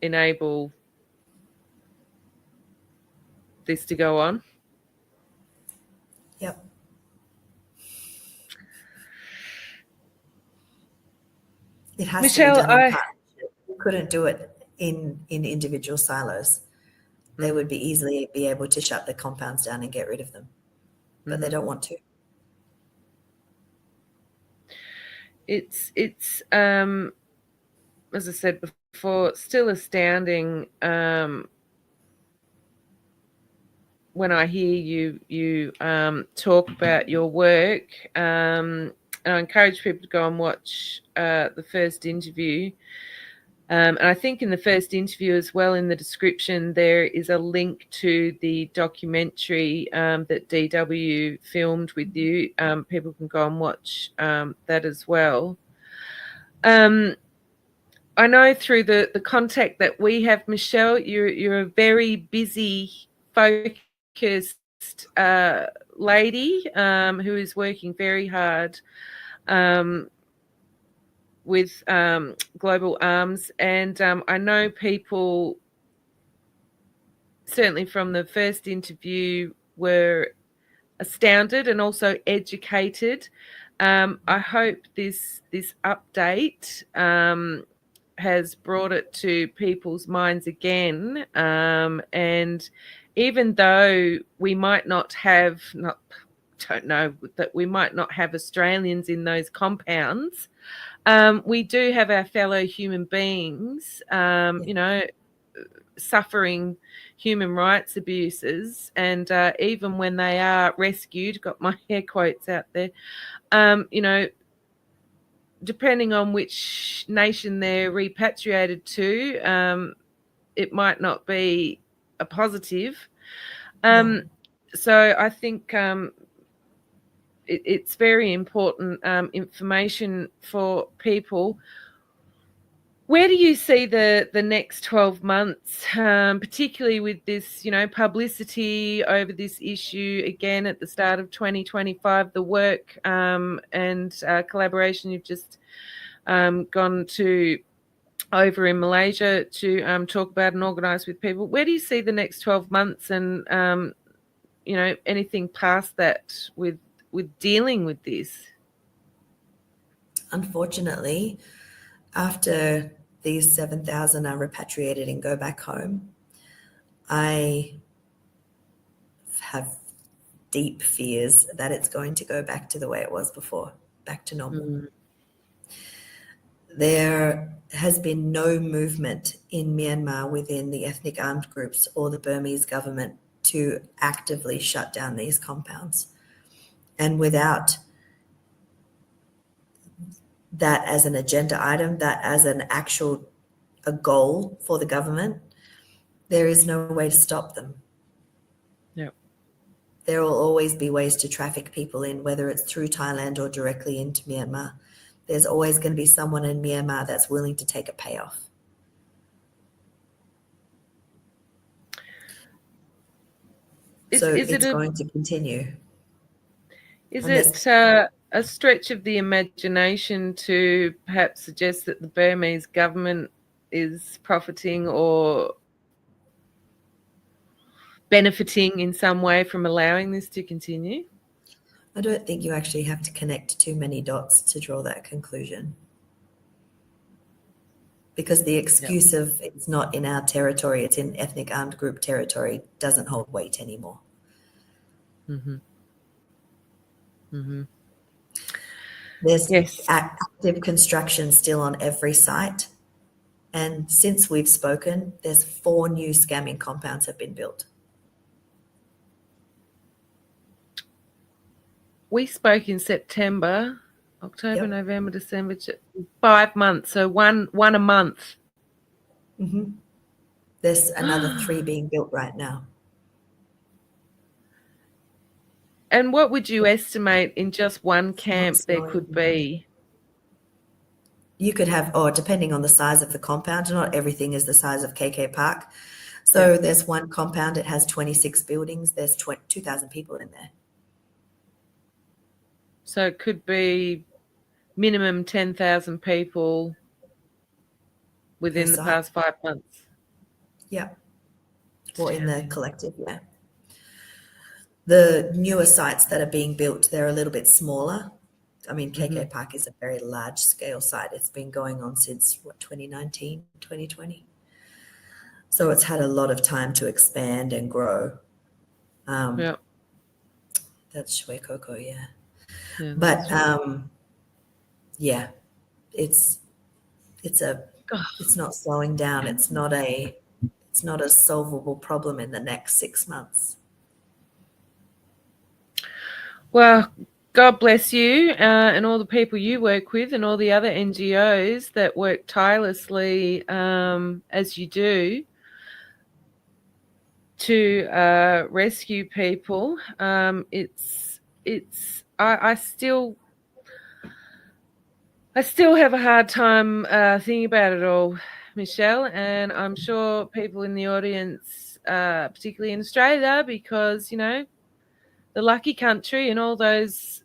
enable this to go on. Yep. It has Mechelle, to be done in partnership. We couldn't do it in individual silos. They would be easily be able to shut the compounds down and get rid of them, but they don't want to. It's as I said before, still astounding when I hear you talk about your work. And I encourage people to go and watch the first interview. And I think in the first interview as well, in the description, there is a link to the documentary that DW filmed with you. People can go and watch that as well. I know through the contact that we have, Mechelle, you're a very busy, focused lady who is working very hard with Global Alms, and I know people, certainly from the first interview, were astounded and also educated. I hope this update has brought it to people's minds again, and even though we might not have, don't know that we might not have Australians in those compounds, we do have our fellow human beings, suffering human rights abuses, and even when they are rescued, got my air quotes out there, depending on which nation they're repatriated to, it might not be a positive. So I think it's very important information for people. Where do you see the next 12 months, particularly with this, publicity over this issue again at the start of 2025, the work and collaboration you've just gone to over in Malaysia to talk about and organise with people? Where do you see the next 12 months and, anything past that with dealing with this? Unfortunately, after these 7,000 are repatriated and go back home, I have deep fears that it's going to go back to the way it was before, back to normal. There has been no movement in Myanmar within the ethnic armed groups or the Burmese government to actively shut down these compounds. And without that as an agenda item, that as a goal for the government, there is no way to stop them. Yep. There will always be ways to traffic people in, whether it's through Thailand or directly into Myanmar. There's always going to be someone in Myanmar that's willing to take a payoff. So it's going to continue. Is it a stretch of the imagination to perhaps suggest that the Burmese government is profiting or benefiting in some way from allowing this to continue? I don't think you actually have to connect too many dots to draw that conclusion. Because the excuse of it's not in our territory, it's in ethnic armed group territory, doesn't hold weight anymore. There's active construction still on every site. And since we've spoken, there's 4 new scamming compounds have been built. We spoke in September, October, November, December, 5 months. So one a month. There's another 3 being built right now. what would you estimate in just one camp there could be? You could have, or depending on the size of the compound, not everything is the size of KK Park. So there's one compound, it has 26 buildings. There's 2,000 people in there. So it could be minimum 10,000 people within the past 5 months. Yeah. Or in the collective, yeah. The newer sites that are being built, they're a little bit smaller. I mean, KK Park is a very large scale site. It's been going on since 2019, 2020. So it's had a lot of time to expand and grow. Yeah. That's Shui Coco, yeah. But yeah, it's not slowing down. It's not a solvable problem in the next 6 months. Well, God bless you and all the people you work with and all the other NGOs that work tirelessly as you do to rescue people. I still have a hard time thinking about it all, Mechelle, and I'm sure people in the audience, particularly in Australia, because, you know, the lucky country and all those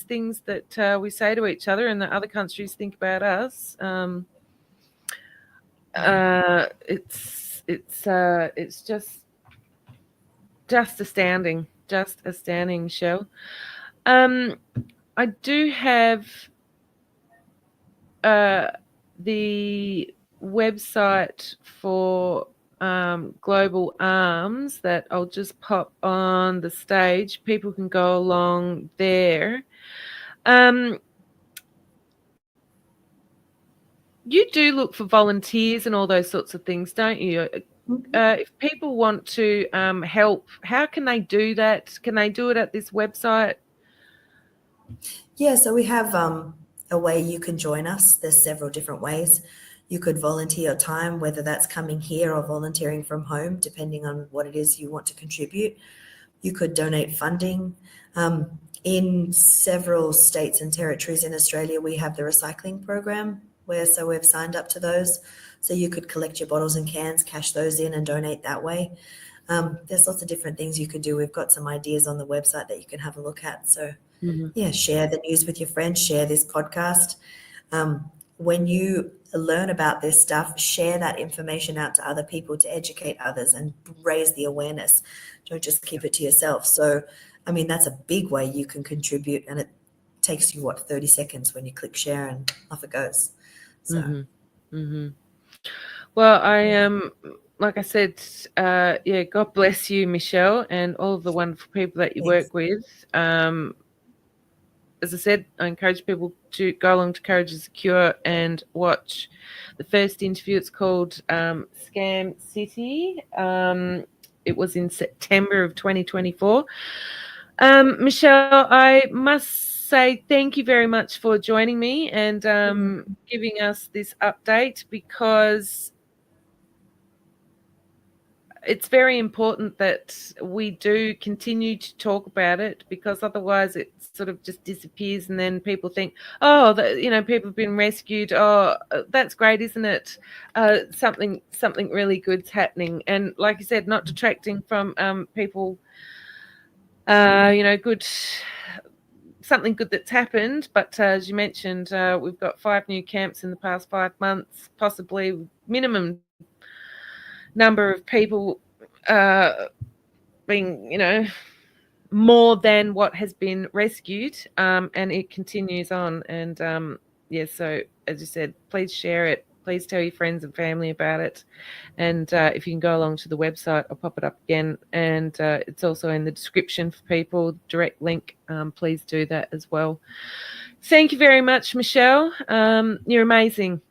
things that we say to each other and that other countries think about us. It's just astounding, Mechelle. I do have the website for Global Alms that I'll just pop on the stage. People can go along there. You do look for volunteers and all those sorts of things, don't you? If people want to help, how can they do that? Can they do it at this website? Yeah, so we have a way you can join us. There's several different ways. You could volunteer your time, whether that's coming here or volunteering from home, depending on what it is you want to contribute. You could donate funding. In several states and territories in Australia, we have the recycling program so we've signed up to those. So you could collect your bottles and cans, cash those in and donate that way. There's lots of different things you could do. We've got some ideas on the website that you can have a look at. So yeah, share the news with your friends, share this podcast. When you learn about this stuff, share that information out to other people to educate others and raise the awareness. Don't just keep it to yourself. So, I mean, that's a big way you can contribute, and it takes you, 30 seconds when you click share and off it goes. So. Well, like I said, God bless you, Mechelle, and all of the wonderful people that you work with. As I said, I encourage people to go along to Courage is a Cure and watch the first interview. It's called Scam City. It was in September of 2024. Mechelle, I must say thank you very much for joining me and giving us this update, because it's very important that we do continue to talk about it, because otherwise it sort of just disappears and then people think, oh, people have been rescued. Oh, that's great, isn't it? Something really good's happening. And like you said, not detracting from people, something good that's happened. But as you mentioned, we've got 5 new camps in the past 5 months, possibly minimum number of people being, more than what has been rescued, and it continues on. And so as you said, please share it. Please tell your friends and family about it. And if you can go along to the website, I'll pop it up again. And it's also in the description for people, direct link. Please do that as well. Thank you very much, Mechelle. You're amazing.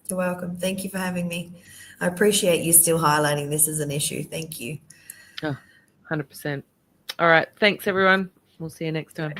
You're welcome. Thank you for having me. I appreciate you still highlighting this as an issue. Thank you. Oh, 100%. All right. Thanks, everyone. We'll see you next time.